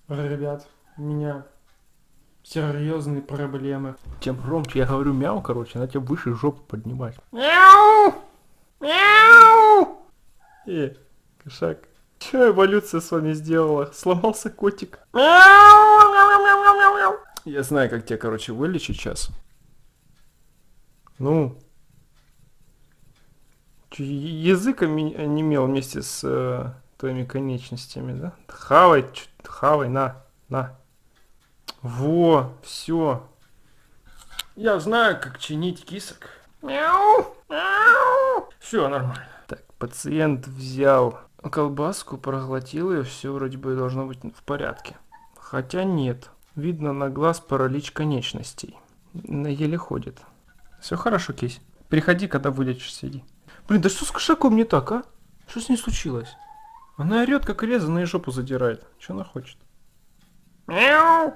Ребят, у меня серьезные проблемы. Чем громче я говорю мяу, короче, она тебя выше жопу поднимать. Мяу! Мяу! Кошак. Че эволюция с вами сделала? Сломался котик. Мяу! Мяу! Мяу! Мяу! Мяу! Мяу! Я знаю, как тебя, короче, вылечить сейчас. Ну. Язык онемел вместе с твоими конечностями, да? Хавай, хавай, на. Во, все. Я знаю, как чинить кисок. Мяу! Мяу! Все нормально. Так, пациент взял колбаску, проглотил ее, все вроде бы должно быть в порядке. Хотя нет. Видно на глаз паралич конечностей. Еле ходит. Все хорошо, Кись. Приходи, когда вылечишься, иди. Блин, да что с кошаком не так, а? Что с ней случилось? Она орет, как резаная, и жопу задирает. Что она хочет? Мяу!